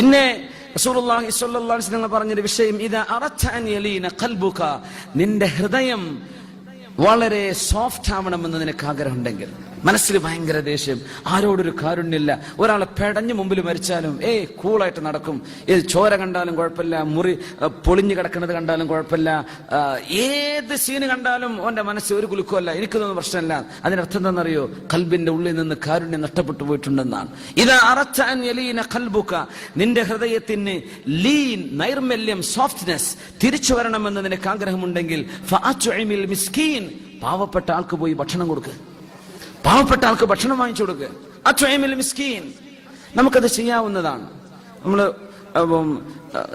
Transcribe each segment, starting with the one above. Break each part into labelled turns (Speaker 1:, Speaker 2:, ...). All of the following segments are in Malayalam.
Speaker 1: പിന്നെ റസൂലുള്ളാഹി സ്വല്ലല്ലാഹു അലൈഹി വസല്ലം പറഞ്ഞൊരു വിഷയം, ഇദാ അറദ്ത അൻ യലീന ഖൽബുക, നിന്റെ ഹൃദയം വളരെ സോഫ്റ്റ് ആവണമെന്ന് നിനക്ക് ആഗ്രഹമുണ്ടെങ്കിൽ, മനസ്സിൽ ഭയങ്കര ദേഷ്യം, ആരോടൊരു കാരുണ്യമില്ല, ഒരാളെ പെടഞ്ഞു മുമ്പിൽ മരിച്ചാലും കൂളായിട്ട് നടക്കും, ഏത് ചോര കണ്ടാലും കുഴപ്പമില്ല, മുറി പൊളിഞ്ഞു കിടക്കുന്നത് കണ്ടാലും കുഴപ്പമില്ല, ഏത് സീന് കണ്ടാലും ഓന്റെ മനസ്സ് ഒരു കുലുക്കമല്ല, എനിക്കൊന്നും പ്രശ്നമില്ല. അതിനർത്ഥം എന്താണെന്നറിയോ? ഖൽബിന്റെ ഉള്ളിൽ നിന്ന് കാരുണ്യം നഷ്ടപ്പെട്ടു പോയിട്ടുണ്ടെന്നാണ്. ഇദാ അറദ്ത അൻ യലീന ഖൽബുക, നിന്റെ ഹൃദയത്തിന് ലീൻ, നൈർമല്യം, സോഫ്റ്റ്നെസ് തിരിച്ചു വരണമെന്ന് നിനക്ക് ആഗ്രഹമുണ്ടെങ്കിൽ ഫഅത്ഇമിൽ മിസ്കീൻ, പാവപ്പെട്ട ആൾക്ക് പോയി ഭക്ഷണം കൊടുക്കുക, പാവപ്പെട്ട ആൾക്ക് ഭക്ഷണം വാങ്ങിച്ചു കൊടുക്കുക. അത്ഇമിൽ മിസ്കീൻ, നമുക്കത് ചെയ്യാവുന്നതാണ്.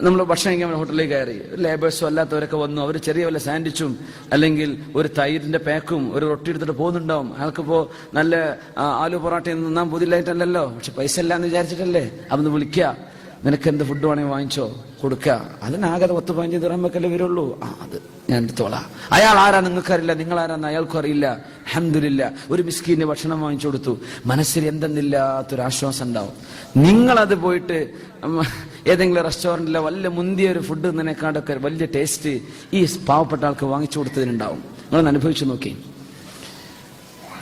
Speaker 1: നമ്മൾ ഭക്ഷണം കഴിക്കാൻ ഹോട്ടലിലേക്ക് കയറി, ലേബേഴ്സും അല്ലാത്തവരൊക്കെ വന്നു, അവർ ചെറിയ വല്ല സാൻഡ്വിച്ചും അല്ലെങ്കിൽ ഒരു തൈരിന്റെ പാക്കും ഒരു റൊട്ടി എടുത്തിട്ട് പോകുന്നുണ്ടാവും. അയാൾക്കിപ്പോ നല്ല ആലു പൊറാട്ടയും നിന്നാൻ പുതിയതായിട്ടല്ലല്ലോ, പക്ഷെ പൈസ ഇല്ല എന്ന് വിചാരിച്ചിട്ടല്ലേ. അതൊന്ന് വിളിക്കുക, നിനക്ക് എന്ത് ഫുഡ് വേണമെങ്കിൽ വാങ്ങിച്ചോ, കൊടുക്കുക. അതിനാകെ 10-15 ദിർഹമൊക്കെ വരുള്ളൂ. അത് ഞാൻ എടുത്തോളാം. അയാൾ ആരാ നിങ്ങൾക്കറിയില്ല, നിങ്ങൾ ആരാന്ന് അയാൾക്കും അറിയില്ല. അൽഹംദുലില്ലാ, ഒരു മിസ്കീന് ഭക്ഷണം വാങ്ങിച്ചു കൊടുത്തു. മനസ്സിൽ എന്തെന്നില്ലാത്തൊരാശ്വാസം ഉണ്ടാവും. നിങ്ങളത് പോയിട്ട് ഏതെങ്കിലും റെസ്റ്റോറൻറ്റിലെ വല്ല മുന്തിയ ഒരു ഫുഡ് നിന്നേക്കാണ്ടൊക്കെ വലിയ ടേസ്റ്റ് ഈ പാവപ്പെട്ട ആൾക്ക് വാങ്ങിച്ചു കൊടുത്തതിനുണ്ടാവും. നിങ്ങളൊന്ന് അനുഭവിച്ചു നോക്കി.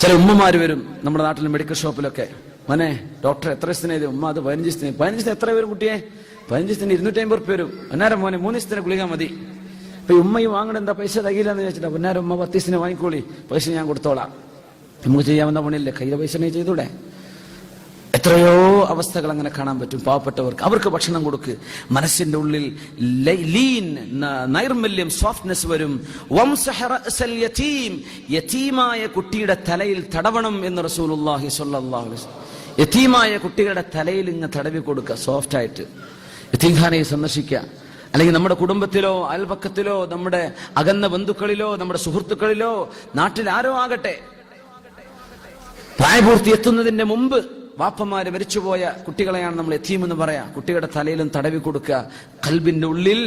Speaker 1: ചില ഉമ്മമാര് വരും നമ്മുടെ നാട്ടിൽ മെഡിക്കൽ ഷോപ്പിലൊക്കെ, മോനെ ഡോക്ടർ എത്ര ദിവസത്തിന് ഇത്? ഉമ്മ അത് 15 ദിവസത്തിന്. 15 ദിവസത്തിന് എത്ര പേര് കുട്ടിയെ? 15 ദിവസത്തിന് 250 ഉറുപ്പിക വരും. അന്നേരം മോനെ 3 ദിവസത്തിന് ഗുളിക മതി. അപ്പൊ ഉമ്മയും വാങ്ങണ എന്താ പൈസ തകയില്ലെന്ന് ചോദിച്ചിട്ട്, അന്നേരം ഉമ്മ 10 ദിവസത്തിന് വാങ്ങിക്കോളി, പൈസ ഞാൻ കൊടുത്തോളാം. നമുക്ക് ചെയ്യാവുന്ന പണിയില്ലേ, കയ്യിലെ പൈസ ചെയ്തൂടെ? എത്രയോ അവസ്ഥകൾ അങ്ങനെ കാണാൻ പറ്റും. പാവപ്പെട്ടവർക്ക് അവർക്ക് ഭക്ഷണം കൊടുക്ക്. മനസ്സിന്റെ ഉള്ളിൽ ലീൻ, നൈർമല്യം, സോഫ്റ്റ്നെസ് വരും. യതീമായ കുട്ടിയുടെ തലയിൽ തടവണം എന്ന് റസൂലുള്ളാഹി സ്വല്ലല്ലാഹു അലൈഹി വസല്ലം. യതീമായ കുട്ടികളുടെ തലയിൽ ഇങ്ങ് തടവി കൊടുക്കുക, സോഫ്റ്റ് ആയിട്ട്. യതീംഖാനയെ സന്ദർശിക്കുക, അല്ലെങ്കിൽ നമ്മുടെ കുടുംബത്തിലോ അയൽപക്കത്തിലോ നമ്മുടെ അകന്ന ബന്ധുക്കളിലോ നമ്മുടെ സുഹൃത്തുക്കളിലോ നാട്ടിൽ ആരോ ആകട്ടെ, പ്രായപൂർത്തി എത്തുന്നതിന്റെ മുമ്പ് വാപ്പമാര് മരിച്ചുപോയ കുട്ടികളെയാണ് നമ്മൾ യതീം എന്ന് പറയാ. കുട്ടികളുടെ തലയിലും തടവി കൊടുക്കുക. ഖൽബിന്റെ ഉള്ളിൽ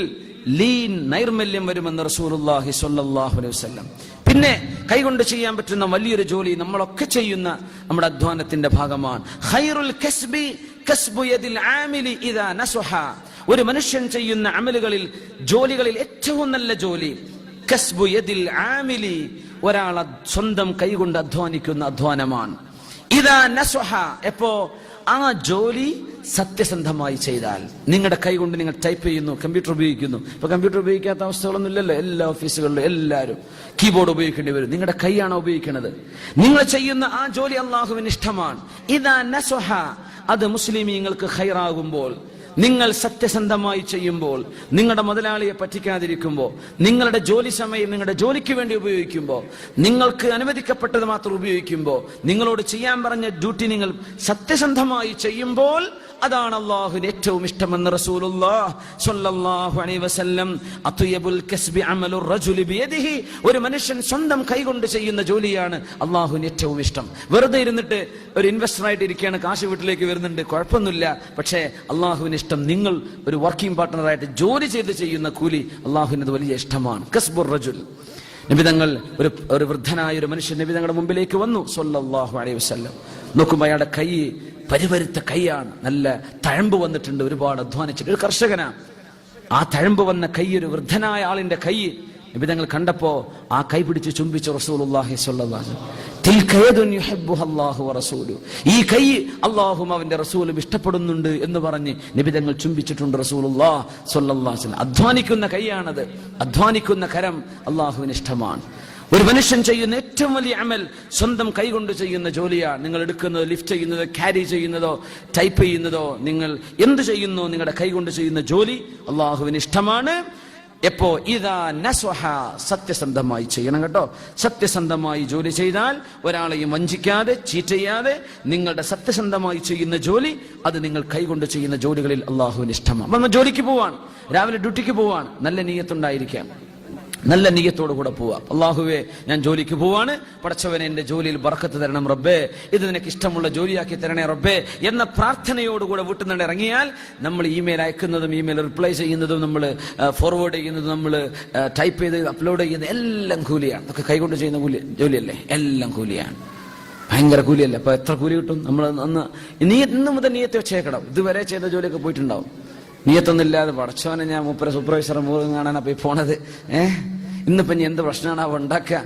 Speaker 1: ലീൻ, നൈർമല്യം വരുമെന്ന് റസൂലുള്ളാഹി സ്വല്ലല്ലാഹു അലൈഹി വസല്ലം. പിന്നെ കൈകൊണ്ട് ചെയ്യാൻ പറ്റുന്ന വലിയൊരു ജോലി നമ്മളൊക്കെ ചെയ്യുന്ന നമ്മുടെ അധ്വാനത്തിന്റെ ഭാഗമാണ്. ഖൈറുൽ കസ്ബി കസ്ബു യദിൽ ആമിലി ഇദാ നസഹ. ഒരു മനുഷ്യൻ ചെയ്യുന്ന അമലുകളിൽ, ജോലികളിൽ ഏറ്റവും നല്ല ജോലി കസ്ബു യദിൽ ആമിലി, ഒരാൾ സ്വന്തം കൈകൊണ്ട് അധ്വാനിക്കുന്ന അധ്വാനമാണ്. ഇദാ നസഹ, എപ്പോ ആ ജോലി സത്യസന്ധമായി ചെയ്താൽ. നിങ്ങളുടെ കൈ കൊണ്ട് നിങ്ങൾ ടൈപ്പ് ചെയ്യുന്നു, കമ്പ്യൂട്ടർ ഉപയോഗിക്കുന്നു. ഇപ്പൊ കമ്പ്യൂട്ടർ ഉപയോഗിക്കാത്ത അവസ്ഥകളൊന്നും ഇല്ലല്ലോ. എല്ലാ ഓഫീസുകളിലും എല്ലാവരും കീബോർഡ് ഉപയോഗിക്കേണ്ടി വരും. നിങ്ങളുടെ കൈയാണോ ഉപയോഗിക്കുന്നത്? നിങ്ങൾ ചെയ്യുന്ന ആ ജോലി അള്ളാഹുവിന് ഇഷ്ടമാണ്. ഇദാ നസഹ, അത് മുസ്ലിമീങ്ങൾക്ക് ഖൈറാകുമ്പോൾ, നിങ്ങൾ സത്യസന്ധമായി ചെയ്യുമ്പോൾ, നിങ്ങളുടെ മുതലാളിയെ പറ്റിക്കാതിരിക്കുമ്പോൾ, നിങ്ങളുടെ ജോലി സമയം നിങ്ങളുടെ ജോലിക്ക് വേണ്ടി ഉപയോഗിക്കുമ്പോൾ, നിങ്ങൾക്ക് അനുവദിക്കപ്പെട്ടത് മാത്രം ഉപയോഗിക്കുമ്പോൾ, നിങ്ങളോട് ചെയ്യാൻ പറഞ്ഞ ഡ്യൂട്ടി നിങ്ങൾ സത്യസന്ധമായി ചെയ്യുമ്പോൾ, അതാണ് അല്ലാഹുവിന് ഏറ്റവും ഇഷ്ടമെന്ന് റസൂലുള്ളാഹി സ്വല്ലല്ലാഹു അലൈഹി വസല്ലം. അത്യബുൽ കസ്ബി അമലുർ റജുലി ബിയദിഹി, ഒരു മനുഷ്യൻ സ്വന്തം കൈകൊണ്ട് ചെയ്യുന്ന ജോലിയാണ് അല്ലാഹുവിന് ഏറ്റവും ഇഷ്ടം. വെറുതെ ഇരുന്നിട്ട് ഒരു ഇൻവെസ്റ്റർ ആയിട്ട് ഇരിക്കുകയാണ്, കാശ് വീട്ടിലേക്ക് വരുന്നുണ്ട്, കുഴപ്പമൊന്നുമില്ല. പക്ഷേ അല്ലാഹുവിന് ഇഷ്ടം നിങ്ങൾ ഒരു വർക്കിംഗ് പാർട്ട്ണറായിട്ട് ജോലി ചെയ്ത് ചെയ്യുന്ന കൂലി അല്ലാഹുവിന് വലിയ ഇഷ്ടമാണ്. കസ്ബുർ റജുൽ. നബിതങ്ങൾ ഒരു വൃദ്ധനായ ഒരു മനുഷ്യൻ നബിതങ്ങളുടെ മുമ്പിലേക്ക് വന്നു സ്വല്ലല്ലാഹു അലൈഹി വസല്ലം. നോക്കുമ്പോൾ അയാളുടെ കൈ പരിവരുത്ത കൈയാണ്, നല്ല തഴമ്പ് വന്നിട്ടുണ്ട്, ഒരുപാട് അധ്വാനിച്ചിട്ട്. ഒരു കർഷകനാ. ആ തഴമ്പ് വന്ന കൈ, ഒരു വൃദ്ധനായ ആളിന്റെ കൈ നബിതങ്ങൾ കണ്ടപ്പോ ആ കൈ പിടിച്ച് ചുംബിച്ചു റസൂലുള്ളാഹി സ്വല്ലല്ലാഹു അലൈഹി വസല്ലം. തിൽക യദുൻ യുഹിബ്ബുഹ അല്ലാഹു വറസൂലുഹു, ഈ കൈ അല്ലാഹുവും അവന്റെ റസൂലും ഇഷ്ടപ്പെടുന്നുണ്ട് എന്ന് പറഞ്ഞ് നബിതങ്ങൾ ചുംബിച്ചിട്ടുണ്ട് റസൂലുള്ളാഹി സ്വല്ലല്ലാഹു അലൈഹി വസല്ലം. അധ്വാനിക്കുന്ന കൈയാണത്, അധ്വാനിക്കുന്ന കരം അല്ലാഹുവിന് ഇഷ്ടമാണ്. ഒരു മനുഷ്യൻ ചെയ്യുന്ന ഏറ്റവും വലിയ അമൽ സ്വന്തം കൈകൊണ്ട് ചെയ്യുന്ന ജോലിയാണ്. നിങ്ങൾ എടുക്കുന്നത്, ലിഫ്റ്റ് ചെയ്യുന്നതോ, ക്യാരി ചെയ്യുന്നതോ, ടൈപ്പ് ചെയ്യുന്നതോ, നിങ്ങൾ എന്ത് ചെയ്യുന്നോ നിങ്ങളുടെ കൈകൊണ്ട് ചെയ്യുന്ന ജോലി അല്ലാഹുവിന് ഇഷ്ടമാണ്. എപ്പോ? ഇദാ നസഹ, സത്യസന്ധമായി ചെയ്യണം കേട്ടോ. സത്യസന്ധമായി ജോലി ചെയ്താൽ, ഒരാളെയും വഞ്ചിക്കാതെ ചീറ്റ് ചെയ്യാതെ നിങ്ങളുടെ സത്യസന്ധമായി ചെയ്യുന്ന ജോലി, അത് നിങ്ങൾ കൈകൊണ്ട് ചെയ്യുന്ന ജോലികളിൽ അല്ലാഹുവിന് ഇഷ്ടമാണ്. നമ്മൾ ജോലിക്ക് പോവാണ്, രാവിലെ ഡ്യൂട്ടിക്ക് പോവാണ്, നല്ല നിയ്യത്തുണ്ടായിരിക്കാം, നല്ല നിയ്യത്തോടു കൂടെ പോവാം. അല്ലാഹുവേ, ഞാൻ ജോലിക്ക് പോവാണ്, പടച്ചവനെ എന്റെ ജോലിയിൽ ബർക്കത്ത് തരണം റബ്ബേ, ഇത് നിനക്ക് ഇഷ്ടമുള്ള ജോലിയാക്കി തരണേ റബ്ബേ എന്ന പ്രാർത്ഥനയോടുകൂടെ വീട്ടിൽ നിന്ന് ഇറങ്ങിയാൽ, നമ്മൾ ഇമെയിൽ അയക്കുന്നതും ഇമെയിൽ റിപ്ലൈ ചെയ്യുന്നതും നമ്മൾ ഫോർവേഡ് ചെയ്യുന്നതും നമ്മൾ ടൈപ്പ് ചെയ്ത് അപ്ലോഡ് ചെയ്യുന്നത് എല്ലാം കൂലിയാണ്. അതൊക്കെ കൈകൊണ്ട് ചെയ്യുന്ന ജോലിയല്ലേ? എല്ലാം കൂലിയാണ്, ഭയങ്കര കൂലിയല്ലേ? അപ്പൊ എത്ര കൂലി കിട്ടും? നമ്മൾ ഇന്ന് മുതൽ നിയ്യത്ത് വെച്ചേക്കണം. ഇതുവരെ ചെയ്ത ജോലിയൊക്കെ പോയിട്ടുണ്ടാവും. നീയത്തൊന്നുമില്ലാതെ പഠിച്ചവനെ ഞാൻ സൂപ്പർവൈസർ മുഖം കാണാനാ പോയി പോണത്, ഇന്നിപ്പോ ഇനി എന്ത് പ്രശ്നമാണ് അവ ഉണ്ടാക്കുക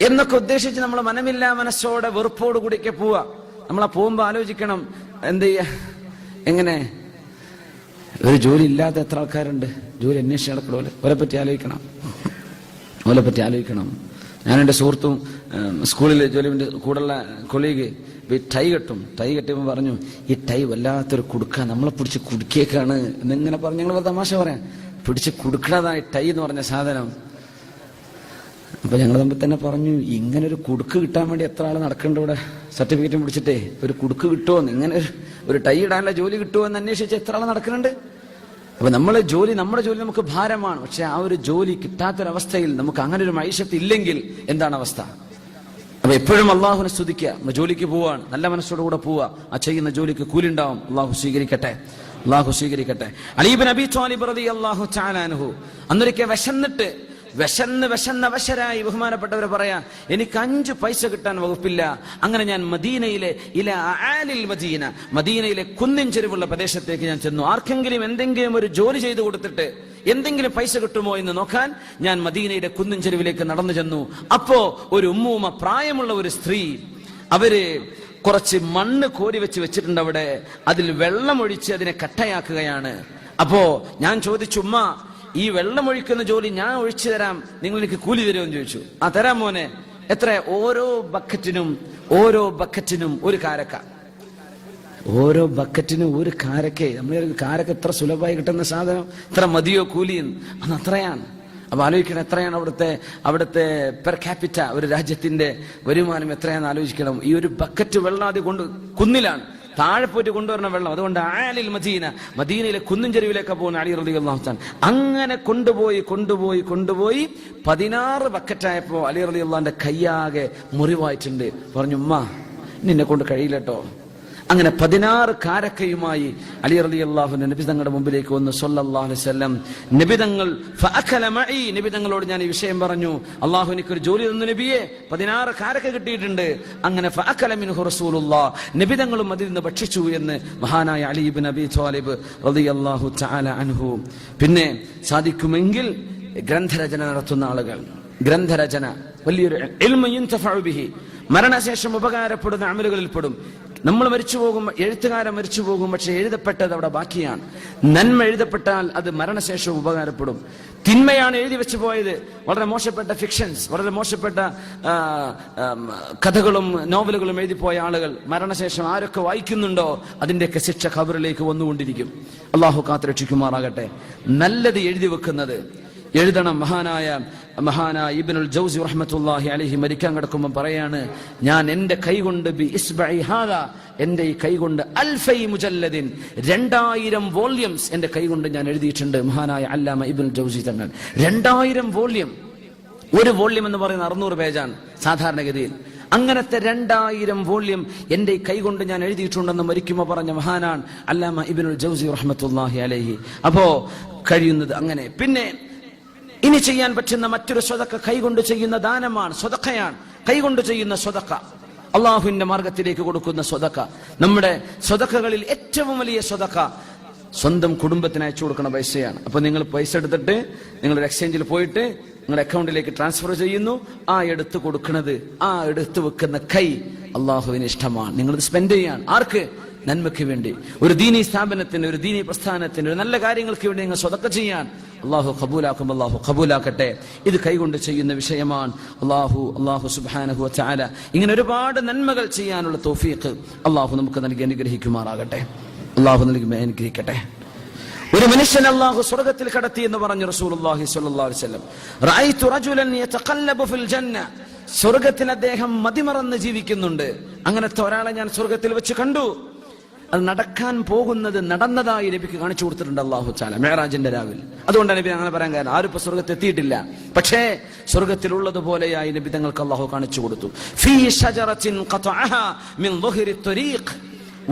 Speaker 1: എന്നൊക്കെ ഉദ്ദേശിച്ച് നമ്മൾ മനമില്ലാ മനസ്സോടെ വെറുപ്പോട് കൂടിയൊക്കെ പോവാ. നമ്മളാ പോകുമ്പോ ആലോചിക്കണം, എന്ത് ചെയ്യാ, എങ്ങനെ ഒരു ജോലി ഇല്ലാത്ത എത്ര ആൾക്കാരുണ്ട്, ജോലി അന്വേഷിച്ച് നടക്കണ ഓലെ പറ്റി ആലോചിക്കണം. ഞാൻ എൻ്റെ സുഹൃത്തും സ്കൂളിൽ ജോലിന്റെ കൂടെയുള്ള കൊളീഗ് ടൈ കെട്ടുമ്പോൾ പറഞ്ഞു, ഈ ടൈ വല്ലാത്തൊരു കുടുക്ക, നമ്മളെ പിടിച്ച് കുടുക്കിയേക്കാണ് എന്നിങ്ങനെ പറഞ്ഞു. ഞങ്ങൾ തമാശ പറയാം, പിടിച്ച് കുടുക്കണതായി ടൈ എന്ന് പറഞ്ഞ സാധനം. അപ്പൊ ഞങ്ങൾ തമ്മിൽ തന്നെ പറഞ്ഞു, ഇങ്ങനെ ഒരു കുടുക്ക് കിട്ടാൻ വേണ്ടി എത്ര ആൾ നടക്കേണ്ട ഇവിടെ, സർട്ടിഫിക്കറ്റ് പിടിച്ചിട്ടേ ഒരു കുടുക്ക് കിട്ടുമോ, ഇങ്ങനെ ഒരു ടൈ ഇടാനുള്ള ജോലി കിട്ടുമോ എന്ന് അന്വേഷിച്ച് എത്ര ആൾ നടക്കുന്നുണ്ട്. അപ്പൊ നമ്മുടെ ജോലി നമുക്ക് ഭാരമാണ്. പക്ഷെ ആ ഒരു ജോലി കിട്ടാത്തൊരവസ്ഥയിൽ നമുക്ക് അങ്ങനെ ഒരു മൈഷത്ത് ഇല്ലെങ്കിൽ എന്താണ് അവസ്ഥ? അപ്പൊ എപ്പോഴും അള്ളാഹുവിനെ സ്തുതിക്കുക. നമ്മൾ ജോലിക്ക് പോവാണ്, നല്ല മനസ്സോടുകൂടെ പോവുക, ആ ചെയ്യുന്ന ജോലിക്ക് കൂലി ഉണ്ടാവും. അള്ളാഹു സ്വീകരിക്കട്ടെ. അലി ഇബ്നു അബീ ത്വാലിബ് റളിയല്ലാഹു തആല അൻഹു അന്നൊരിക്കൽ വിശന്നവശരായി ബഹുമാനപ്പെട്ടവർ പറയാ, എനിക്ക് 5 പൈസ കിട്ടാൻ വകുപ്പില്ല. അങ്ങനെ ഞാൻ മദീനയിലെ കുന്നിൻ ചെരുവുള്ള പ്രദേശത്തേക്ക് ഞാൻ ചെന്നു. ആർക്കെങ്കിലും എന്തെങ്കിലും ഒരു ജോലി ചെയ്തു കൊടുത്തിട്ട് എന്തെങ്കിലും പൈസ കിട്ടുമോ എന്ന് നോക്കാൻ ഞാൻ മദീനയുടെ കുന്നിൻ ചെരുവിലേക്ക് നടന്നു ചെന്നു. അപ്പോ ഒരു ഉമ്മൂമ്മ, പ്രായമുള്ള ഒരു സ്ത്രീ, അവര് കുറച്ച് മണ്ണ് കോരി വെച്ചിട്ടുണ്ട് അവിടെ. അതിൽ വെള്ളമൊഴിച്ച് അതിനെ കട്ടയാക്കുകയാണ്. അപ്പോ ഞാൻ ചോദിച്ചു, ഉമ്മ, ഈ വെള്ളമൊഴിക്കുന്ന ജോലി ഞാൻ ഒഴിച്ചു തരാം, നിങ്ങൾ എനിക്ക് കൂലി തരുമെന്ന് ചോദിച്ചു. ആ തരാം മോനെ. എത്ര? ഓരോ ബക്കറ്റിനും ഒരു കാരക്ക. ഓരോ ബക്കറ്റിനും ഒരു കാരക്ക. നമ്മൾ കാരക്ക എത്ര സുലഭമായി കിട്ടുന്ന സാധനം, ഇത്ര മതിയോ കൂലി? അന്ന് അത്രയാണ്. അപ്പൊ ആലോചിക്കണം, എത്രയാണ് അവിടുത്തെ പെർ ക്യാപിറ്റ, ഒരു രാജ്യത്തിന്റെ വരുമാനം എത്രയാണെന്ന് ആലോചിക്കണം. ഈ ഒരു ബക്കറ്റ് വെള്ളം അത് കുന്നിലാണ് താഴെ പോയിട്ട് കൊണ്ടുവരുന്ന വെള്ളം. അതുകൊണ്ട് ആലിൽ മദീനയിലെ കുന്നിൻ ചെരുവിലേക്ക് പോകുന്ന അലി റളിയല്ലാഹു തആല അങ്ങനെ കൊണ്ടുപോയി 16 ബക്കറ്റായപ്പോ അലി റളിയല്ലാഹുവിന്റെ കയ്യാകെ മുറിവായിട്ടുണ്ട്. പറഞ്ഞു, ഉമ്മ, നിന്നെ കൊണ്ട് കഴിയില്ലട്ടോ. അങ്ങനെ 16 കാരക്കയുമായി അലി റളിയല്ലാഹു അൻഹു നബി തങ്ങളുടെ മുമ്പിലേക്ക് വന്നു സല്ലല്ലാഹു അലൈഹി വസല്ലം. നബി തങ്ങളോട് ഞാൻ ഈ വിഷയം പറഞ്ഞു. അള്ളാഹു എനിക്കൊരു ജോലി തന്നു നബിയെ, 16 കാരക്ക കിട്ടിയിട്ടുണ്ട്. അങ്ങനെ ഫഅകല മിൻഹു റസൂലുള്ളാഹ്, നബി തങ്ങളും അതിൽ നിന്ന് ഭക്ഷിച്ചു എന്ന് മഹാനായ അലി ഇബ്നു അബീ ത്വാലിബ് റളിയല്ലാഹു തആല അൻഹു. പിന്നെ സാധിക്കുമെങ്കിൽ ഗ്രന്ഥരചന നടത്തുന്ന ആളുകൾ, ഗ്രന്ഥരചന വലിയൊരു ഇൽമു യുൻതഫഉ ബിഹി, മരണശേഷം ഉപകാരപ്പെടുന്ന അമലുകളിൽ പെടും. നമ്മൾ മരിച്ചു പോകും, എഴുത്തുകാരൻ മരിച്ചു പോകും, പക്ഷെ എഴുതപ്പെട്ടത് അവിടെ ബാക്കിയാണ്. നന്മ എഴുതപ്പെട്ടാൽ അത് മരണശേഷം ഉപകാരപ്പെടും. തിന്മയാണ് എഴുതി വെച്ചു പോയത്, വളരെ മോശപ്പെട്ട ഫിക്ഷൻസ്, വളരെ മോശപ്പെട്ട കഥകളും നോവലുകളും എഴുതിപ്പോയ ആളുകൾ മരണശേഷം ആരൊക്കെ വായിക്കുന്നുണ്ടോ അതിന്റെയൊക്കെ ശിക്ഷ ഖബറിലേക്ക് വന്നുകൊണ്ടിരിക്കും. അള്ളാഹു കാത്തുരക്ഷിക്കുമാറാകട്ടെ. നല്ലത് എഴുതി വെക്കുന്നത് എഴുതണം. മഹാനായ ഇബ്നുൽ ജൗസി റഹ്മത്തുള്ളാഹി അലൈഹി മരിക്കാൻ കിടക്കുമ്പോൾ പറയാണ്, ഞാൻ എന്റെ കൈകൊണ്ട് എന്റെ ഈ കൈകൊണ്ട് 1000 മുജല്ലദിൻ 2000 വോള്യൂംസ് എന്റെ കൈകൊണ്ട് ഞാൻ എഴുതിയിട്ടുണ്ട്. മഹാനായ അല്ലാമ ഇബ്നുൽ ജൗസി തങ്ങൾ 2000 വോള്യൂം. ഒരു വോള്യൂം എന്ന് പറയുന്നത് 600 പേജാണ് സാധാരണഗതിയിൽ. അങ്ങനത്തെ 2000 വോള്യൂം എന്റെ ഈ കൈകൊണ്ട് ഞാൻ എഴുതിയിട്ടുണ്ടെന്ന് മരിക്കുമ്പോൾ പറഞ്ഞ മഹാനാണ് അല്ലാമ ഇബ്നുൽ ജൗസി റഹ്മത്തുള്ളാഹി അലൈഹി. അപ്പോ കഴിയുന്നത് അങ്ങനെ. പിന്നെ ഇനി ചെയ്യാൻ പറ്റുന്ന മറ്റൊരു സ്വതക്ക കൈകൊണ്ട് ചെയ്യുന്ന ദാനമാണ്, സ്വതക്കയാണ്. കൈകൊണ്ട് ചെയ്യുന്ന സ്വതക്ക, അള്ളാഹുവിന്റെ മാർഗത്തിലേക്ക് കൊടുക്കുന്ന സ്വതക്ക. നമ്മുടെ സ്വതക്കകളിൽ ഏറ്റവും വലിയ സ്വതക്ക സ്വന്തം കുടുംബത്തിന് അയച്ചു കൊടുക്കുന്ന പൈസയാണ്. അപ്പൊ നിങ്ങൾ പൈസ എടുത്തിട്ട് നിങ്ങളുടെ എക്സ്ചേഞ്ചിൽ പോയിട്ട് നിങ്ങളുടെ അക്കൗണ്ടിലേക്ക് ട്രാൻസ്ഫർ ചെയ്യുന്നു. ആ എടുത്തു കൊടുക്കുന്നത്, ആ എടുത്തു വെക്കുന്ന കൈ അള്ളാഹുവിന് ഇഷ്ടമാണ്. നിങ്ങളിത് സ്പെൻഡ് ചെയ്യാണ്. ആർക്ക്? നന്മയ്ക്ക് വേണ്ടി, ഒരു ദീനീ സ്ഥാപനത്തിന്, ഒരു ദീനീ പ്രസ്ഥാനത്തിന്, ഒരു നല്ല കാര്യങ്ങൾക്ക് വേണ്ടി നിങ്ങൾ സ്വതക്ക ചെയ്യാൻ അള്ളാഹു കബൂലാക്കും. അള്ളാഹു കബൂലാക്കട്ടെ. ഇത് കൈകൊണ്ട് ചെയ്യുന്ന വിഷയമാണ്. അള്ളാഹു സുബ്ഹാനഹു വ തആല ഇങ്ങനെ ഒരുപാട് നന്മകൾ ചെയ്യാനുള്ള തൗഫീഖ് അള്ളാഹു നമുക്ക് നൽകി അനുഗ്രഹിക്കുമാറാകട്ടെ. അള്ളാഹു നൽകി അനുഗ്രഹിക്കട്ടെ. ഒരു മനുഷ്യൻ അള്ളാഹു സ്വർഗ്ഗത്തിൽ കടത്തി എന്ന് പറഞ്ഞു റസൂലുള്ളാഹി സ്വല്ലല്ലാഹു അലൈഹി വസല്ലം. റഅയ്തു റജുലൻ യതഖല്ലബു ഫിൽ ജന്ന, സ്വർഗ്ഗത്തിൽ അദ്ദേഹം മതിമറന്ന് ജീവിക്കുന്നുണ്ട്. അങ്ങനത്തെ ഒരാളെ ഞാൻ സ്വർഗ്ഗത്തിൽ വെച്ച് കണ്ടു. അത് നടക്കാൻ പോകുന്നത് നടന്നതായി നബിക്ക് കാണിച്ചു കൊടുത്തിട്ടുണ്ട് അല്ലാഹു തആല മിഅ്റാജിന്റെ രാവിൽ. അതുകൊണ്ടാണ് നബി അങ്ങനെ പറയാൻ കാരണം. ആരും ഇപ്പൊ സ്വർഗ്ഗത്തിൽ എത്തിയിട്ടില്ല, പക്ഷേ സ്വർഗ്ഗത്തിലുള്ളതുപോലെയായി നബി തങ്ങൾക്ക് അല്ലാഹു കാണിച്ചു കൊടുത്തു. ഫീ ഷജറത്തിൻ ഖതഅഹാ മിൻ ദുഹരി ത്വരീഖ്,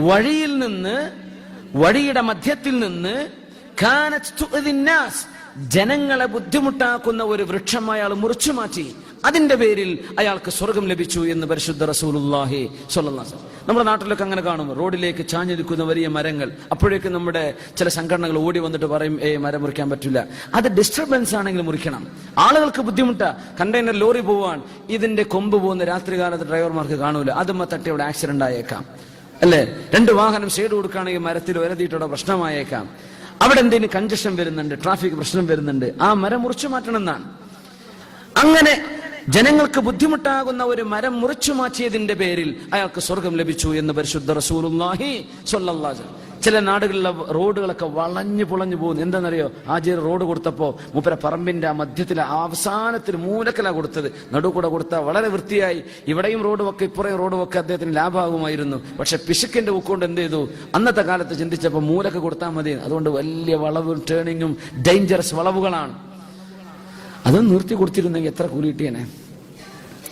Speaker 1: വഴിയിൽ നിന്ന്, വഴിയുടെ മധ്യത്തിൽ നിന്ന്, കാനത് തുഅ്ദി നാസ്, ജനങ്ങളെ ബുദ്ധിമുട്ടാക്കുന്ന ഒരു വൃക്ഷം അയാൾ മുറിച്ചു മാറ്റി. അതിന്റെ പേരിൽ അയാൾക്ക് സ്വർഗം ലഭിച്ചു എന്ന് പരിശുദ്ധ റസൂലുള്ളാഹി സ്വല്ലല്ലാഹു അലൈഹി വസല്ലം. നമ്മുടെ നാട്ടിലൊക്കെ അങ്ങനെ കാണും, റോഡിലേക്ക് ചാഞ്ഞു നിൽക്കുന്ന വലിയ മരങ്ങൾ. അപ്പോഴേക്കും നമ്മുടെ ചില സംഘടനകൾ ഓടി വന്നിട്ട് പറയും, മരം മുറിക്കാൻ പറ്റില്ല. അത് ഡിസ്റ്റർബൻസ് ആണെങ്കിൽ മുറിക്കണം. ആളുകൾക്ക് ബുദ്ധിമുട്ടാ. കണ്ടെയ്നർ ലോറി പോവാൻ, ഇതിന്റെ കൊമ്പ് പോകുന്ന രാത്രികാലത്ത് ഡ്രൈവർമാർക്ക് കാണൂല, അതുമ്മ തട്ടി അവിടെ ആക്സിഡന്റ് ആയേക്കാം, അല്ലെ? 2 വാഹനം ഷെയ്ഡ് കൊടുക്കുകയാണെങ്കിൽ മരത്തിൽ വരതിയിട്ടവിടെ പ്രശ്നമായേക്കാം. അവിടെ എന്തെങ്കിലും കൺജഷൻ വരുന്നുണ്ട്, ട്രാഫിക് പ്രശ്നം വരുന്നുണ്ട്, ആ മരം മുറിച്ചു മാറ്റണം എന്നാണ്. അങ്ങനെ ജനങ്ങൾക്ക് ബുദ്ധിമുട്ടാകുന്ന ഒരു മരം മുറിച്ചു മാറ്റിയതിന്റെ പേരിൽ അയാൾക്ക് സ്വർഗം ലഭിച്ചു എന്ന് പരിശുദ്ധ റസൂലുള്ളാഹി സ്വല്ലല്ലാഹു അലൈഹി വസല്ലം. ചില നാടുകളിലെ റോഡുകളൊക്കെ വളഞ്ഞു പുളഞ്ഞു പോകുന്നു. എന്താണെന്നറിയോ? ആദ്യം റോഡ് കൊടുത്തപ്പോ മൂപ്പര പറമ്പിന്റെ ആ മധ്യത്തിലെ അവസാനത്തിൽ മൂലക്കല കൊടുത്തത്. നടുക്കൂടെ കൊടുത്താൽ വളരെ വൃത്തിയായി ഇവിടെയും റോഡ് വെക്കെ ഇപ്പുറയും റോഡ് വെക്കെ അദ്ദേഹത്തിന് ലാഭമാകുമായിരുന്നു. പക്ഷെ പിശുക്കിന്റെ ഉക്കൊണ്ട് എന്ത് ചെയ്തു? അന്നത്തെ കാലത്ത് ചിന്തിച്ചപ്പോൾ മൂലക്ക് കൊടുത്താൽ മതി. അതുകൊണ്ട് വലിയ വളവും ടേണിങ്ങും ഡേഞ്ചറസ് വളവുകളാണ്. അതൊന്നും നിർത്തി കൊടുത്തിരുന്നെങ്കിൽ എത്ര കൂലി കിട്ടിയേനെ.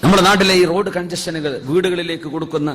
Speaker 1: നമ്മുടെ നാട്ടിലെ ഈ റോഡ് കൺജഷനുകൾ, വീടുകളിലേക്ക് കൊടുക്കുന്ന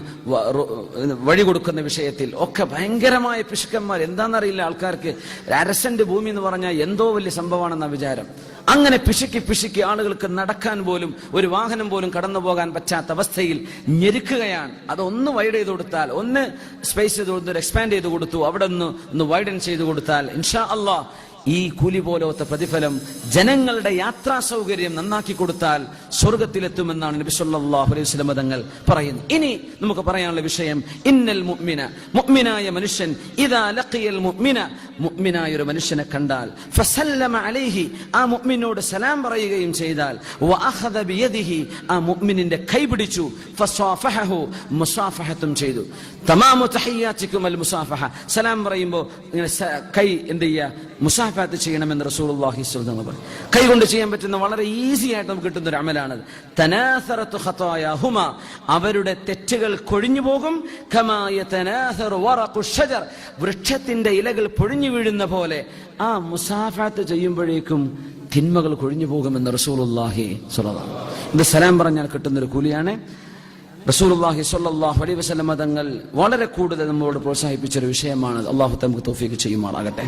Speaker 1: വഴി കൊടുക്കുന്ന വിഷയത്തിൽ ഒക്കെ ഭയങ്കരമായ പിശുക്കന്മാർ. എന്താണെന്നറിയില്ല ആൾക്കാർക്ക്. 1/2 സെന്റ് ഭൂമി എന്ന് പറഞ്ഞാൽ എന്തോ വലിയ സംഭവമാണെന്ന വിചാരം. അങ്ങനെ പിശുക്കി ആളുകൾക്ക് നടക്കാൻ പോലും, ഒരു വാഹനം പോലും കടന്നു പോകാൻ പറ്റാത്ത അവസ്ഥയിൽ ഞെരുക്കുകയാണ്. അതൊന്ന് വൈഡ് ചെയ്ത് കൊടുത്താൽ, ഒന്ന് സ്പേസ് ചെയ്ത് കൊടുത്തു, എക്സ്പാൻഡ് ചെയ്ത് കൊടുത്തു, അവിടെ ഒന്ന് വൈഡൻ ചെയ്ത് കൊടുത്താൽ ഇൻഷാ അല്ലാഹ് ഈ കൂലി പോലത്തെ പ്രതിഫലം, ജനങ്ങളുടെ യാത്രാ സൗകര്യം നന്നാക്കി കൊടുത്താൽ സ്വർഗത്തിലെത്തുമെന്നാണ് നബി സല്ലല്ലാഹു അലൈഹി വസല്ലം തങ്ങൾ പറയുന്നത്. ഇനി നമുക്ക് പറയാനുള്ള വിഷയം, ഇന്നൽ മുഅ്മിന, മുഅ്മിനായ മനുഷ്യൻ, ഇദാ ലഖിയൽ മുഅ്മിന, മുഅ്മിനായ ഒരു മനുഷ്യനെ കണ്ടാൽ, ഫസല്ലമ അലൈഹി, ആ മുഅ്മിനോട് സലാം പറയുകയും ചെയ്താൽ, വഅഖദ ബിയദിഹി, ആ മുഅ്മിനിന്റെ കൈ പിടിച്ചു, ഫസാഫഹു, മുസാഫഹത്തും ചെയ്തു. തമാമു തഹിയ്യാതികും അൽ മുസാഫഹ, സലാം പറയുമ്പോൾ ഇങ്ങനെ കൈ എന്ത് ചെയ്യുക? മുസാഫഹത്ത് ചെയ്യണമെന്ന് റസൂലുള്ളാഹി സ്വല്ലല്ലാഹു അലൈഹി വസല്ലം. കൈ കൊണ്ട് ചെയ്യാൻ പറ്റുന്ന വളരെ ഈസി ആയിട്ട് നമുക്ക് കിട്ടുന്ന ഒരു അമലാണ്. തനാസറത്തു ഖതായാഹുമ, അവരുടെ തെറ്റുകൾ കൊഴിഞ്ഞു പോകും. കമാ യതനാസറു വറഖു ഷജർ, വൃക്ഷത്തിന്റെ ഇലകൾ പൊഴിഞ്ഞു വീഴുന്ന പോലെ ആ മുസാഫഹത്ത് ചെയ്യുമ്പോഴേക്കും തിന്മകൾ കൊഴിഞ്ഞു പോകുമെന്ന് റസൂലുള്ളാഹി സ്വല്ലല്ലാഹു അലൈഹി വസല്ലം. ഇത് സലാം പറഞ്ഞാൽ കിട്ടുന്നൊരു കൂലിയാണ്. റസൂലുള്ളാഹി സ്വല്ലല്ലാഹു അലൈഹി വസല്ലം തങ്ങൾ വളരെ കൂടുതൽ നമ്മളോട് പ്രോത്സാഹിപ്പിച്ചൊരു വിഷയമാണ്. അല്ലാഹു തആല നമുക്ക് തൗഫീഖ് ചെയ്യുമാറാകട്ടെ.